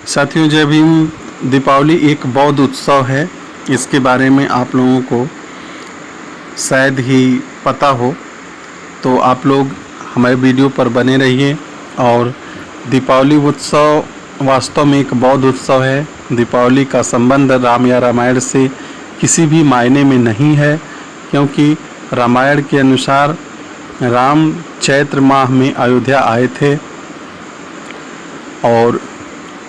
साथियों, जय भीम। दीपावली एक बौद्ध उत्सव है। इसके बारे में आप लोगों को शायद ही पता हो, तो आप लोग हमारे वीडियो पर बने रहिए। और दीपावली उत्सव वास्तव में एक बौद्ध उत्सव है। दीपावली का संबंध राम या रामायण से किसी भी मायने में नहीं है, क्योंकि रामायण के अनुसार राम चैत्र माह में अयोध्या आए थे और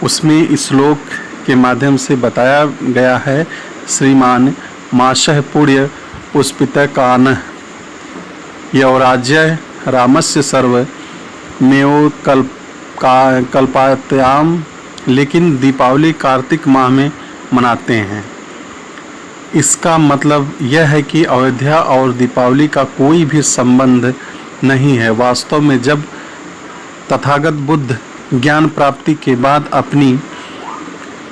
उसमें इस श्लोक के माध्यम से बताया गया है, श्रीमान माशः पुण्य पुष्पितः कानः यौराज्य रामस्य सर्व मेव कल्पात्याम। लेकिन दीपावली कार्तिक माह में मनाते हैं। इसका मतलब यह है कि अयोध्या और दीपावली का कोई भी संबंध नहीं है। वास्तव में जब तथागत बुद्ध ज्ञान प्राप्ति के बाद अपनी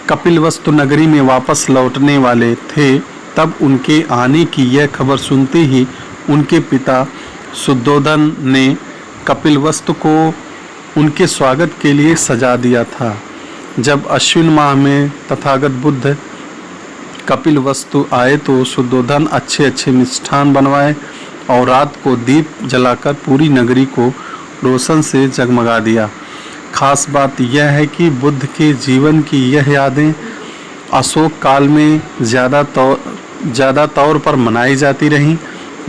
कपिलवस्तु नगरी में वापस लौटने वाले थे, तब उनके आने की यह खबर सुनते ही उनके पिता शुद्धोधन ने कपिलवस्तु को उनके स्वागत के लिए सजा दिया था। जब अश्विन माह में तथागत बुद्ध कपिलवस्तु आए तो शुद्धोधन अच्छे मिष्ठान बनवाए और रात को दीप जलाकर पूरी नगरी को रोशन से जगमगा दिया। खास बात यह है कि बुद्ध के जीवन की यह यादें अशोक काल में ज़्यादा तौर पर मनाई जाती रहीं।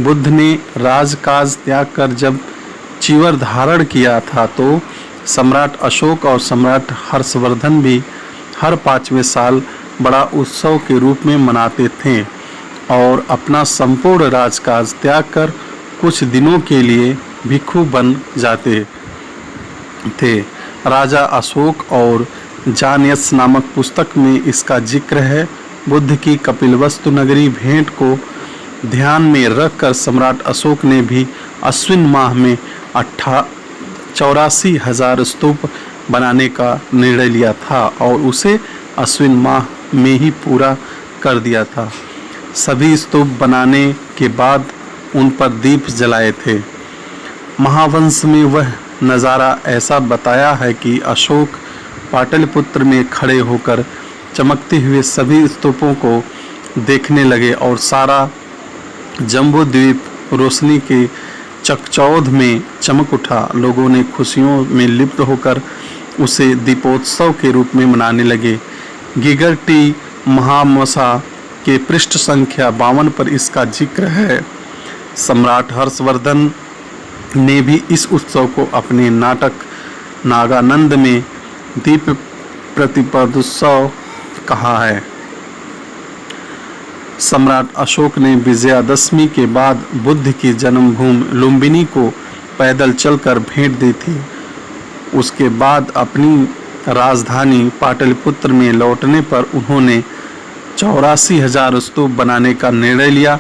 बुद्ध ने राजकाज त्याग कर जब चीवर धारण किया था, तो सम्राट अशोक और सम्राट हर्षवर्धन भी हर 5वें साल बड़ा उत्सव के रूप में मनाते थे और अपना संपूर्ण राजकाज त्याग कर कुछ दिनों के लिए भिक्षु बन जाते थे। राजा अशोक और जानियस नामक पुस्तक में इसका जिक्र है। बुद्ध की कपिलवस्तु नगरी भेंट को ध्यान में रखकर सम्राट अशोक ने भी अश्विन माह में 84,000 स्तूप बनाने का निर्णय लिया था और उसे अश्विन माह में ही पूरा कर दिया था। सभी स्तूप बनाने के बाद उन पर दीप जलाए थे। महावंश में वह नज़ारा ऐसा बताया है कि अशोक पाटलिपुत्र में खड़े होकर चमकते हुए सभी स्तूपों को देखने लगे और सारा जम्बू द्वीप रोशनी के चकचौध में चमक उठा। लोगों ने खुशियों में लिप्त होकर उसे दीपोत्सव के रूप में मनाने लगे। गिगर्टी महामसा के पृष्ठ संख्या 52 पर इसका जिक्र है। सम्राट हर्षवर्धन ने भी इस उत्सव को अपने नाटक नागानंद में दीप प्रतिपदोत्सव कहा है। सम्राट अशोक ने विजयादशमी के बाद बुद्ध की जन्मभूमि लुम्बिनी को पैदल चलकर भेंट दी थी। उसके बाद अपनी राजधानी पाटलिपुत्र में लौटने पर उन्होंने 84,000 स्तूप बनाने का निर्णय लिया।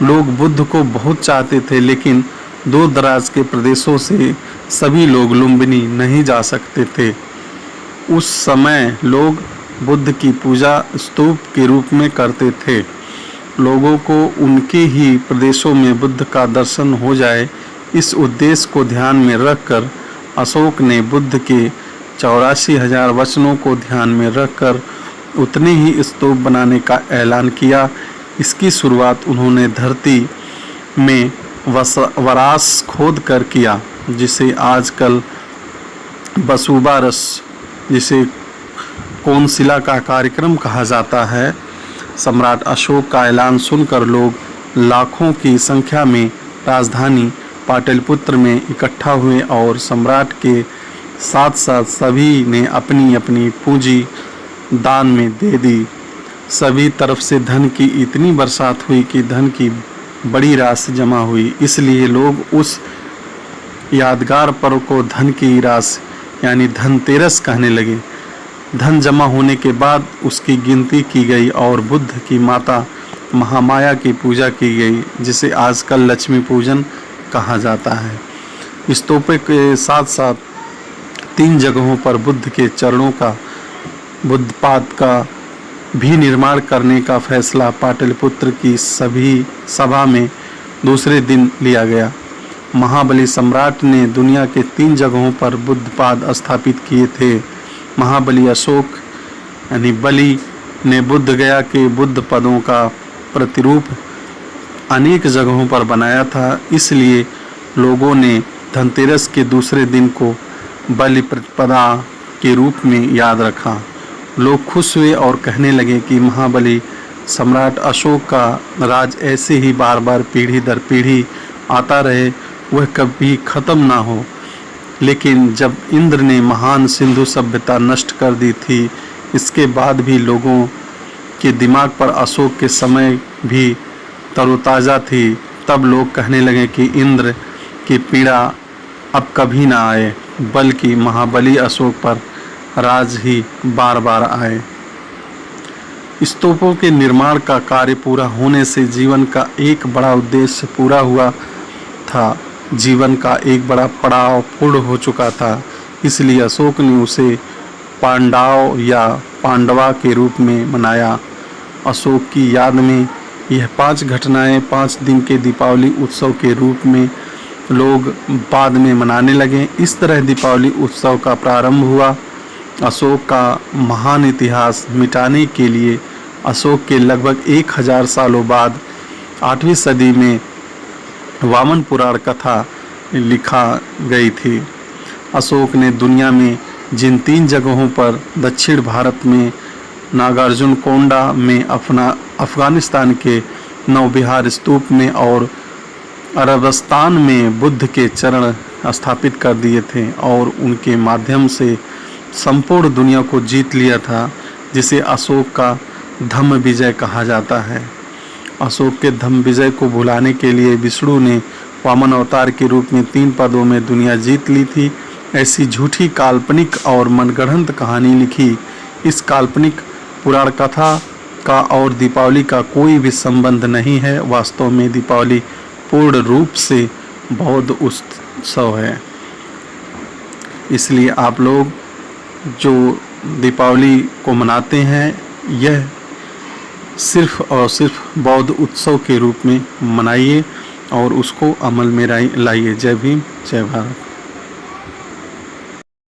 लोग बुद्ध को बहुत चाहते थे, लेकिन दूर दराज के प्रदेशों से सभी लोग लुम्बिनी नहीं जा सकते थे। उस समय लोग बुद्ध की पूजा स्तूप के रूप में करते थे। लोगों को उनके ही प्रदेशों में बुद्ध का दर्शन हो जाए, इस उद्देश्य को ध्यान में रखकर अशोक ने बुद्ध के 84,000 वचनों को ध्यान में रखकर उतने ही स्तूप बनाने का ऐलान किया। इसकी शुरुआत उन्होंने धरती में वरास खोद कर किया, जिसे आजकल बसुबारस, जिसे कोनशिला का कार्यक्रम कहा जाता है। सम्राट अशोक का ऐलान सुनकर लोग लाखों की संख्या में राजधानी पाटलिपुत्र में इकट्ठा हुए और सम्राट के साथ साथ सभी ने अपनी अपनी पूंजी दान में दे दी। सभी तरफ से धन की इतनी बरसात हुई कि धन की बड़ी राशि जमा हुई। इसलिए लोग उस यादगार पर्व को धन की राशि यानी धनतेरस कहने लगे। धन जमा होने के बाद उसकी गिनती की गई और बुद्ध की माता महामाया की पूजा की गई, जिसे आजकल लक्ष्मी पूजन कहा जाता है। स्तूपों के साथ साथ 3 जगहों पर बुद्ध के चरणों का बुद्धपाद का भी निर्माण करने का फैसला पाटलिपुत्र की सभी सभा में दूसरे दिन लिया गया। महाबली सम्राट ने दुनिया के 3 जगहों पर बुद्धपाद स्थापित किए थे। महाबली अशोक यानी बलि ने बुद्ध गया के बुद्ध पदों का प्रतिरूप अनेक जगहों पर बनाया था, इसलिए लोगों ने धनतेरस के दूसरे दिन को बलि प्रतिपदा के रूप में याद रखा। लोग खुश हुए और कहने लगे कि महाबली सम्राट अशोक का राज ऐसे ही बार बार पीढ़ी दर पीढ़ी आता रहे, वह कभी खत्म ना हो। लेकिन जब इंद्र ने महान सिंधु सभ्यता नष्ट कर दी थी, इसके बाद भी लोगों के दिमाग पर अशोक के समय भी तरोताज़ा थी। तब लोग कहने लगे कि इंद्र की पीड़ा अब कभी ना आए, बल्कि महाबली अशोक पर राज ही बार बार आए। स्तूपों के निर्माण का कार्य पूरा होने से जीवन का एक बड़ा उद्देश्य पूरा हुआ था। जीवन का एक बड़ा पड़ाव पूर्ण हो चुका था, इसलिए अशोक ने उसे पांडव या पांडवा के रूप में मनाया। अशोक की याद में यह 5 घटनाएं 5 दिन के दीपावली उत्सव के रूप में लोग बाद में मनाने लगे। इस तरह दीपावली उत्सव का प्रारंभ हुआ। अशोक का महान इतिहास मिटाने के लिए अशोक के लगभग 1000 सालों बाद 8वीं सदी में वामन पुराण कथा लिखा गई थी। अशोक ने दुनिया में जिन 3 जगहों पर दक्षिण भारत में नागार्जुन कोंडा में, अफगानिस्तान के नौबिहार स्तूप में और अरबस्तान में बुद्ध के चरण स्थापित कर दिए थे और उनके माध्यम से संपूर्ण दुनिया को जीत लिया था, जिसे अशोक का धम्म विजय कहा जाता है। अशोक के धम्म विजय को भुलाने के लिए विष्णु ने वामन अवतार के रूप में 3 पदों में दुनिया जीत ली थी। ऐसी झूठी, काल्पनिक और मनगढ़ंत कहानी लिखी। इस काल्पनिक पुराण कथा का और दीपावली का कोई भी संबंध नहीं है। वास्तव में दीपावली पूर्ण रूप से बौद्ध उत्सव है। इसलिए आप लोग जो दीपावली को मनाते हैं, यह सिर्फ और सिर्फ बौद्ध उत्सव के रूप में मनाइए और उसको अमल में लाइए। जय भीम, जय भारत।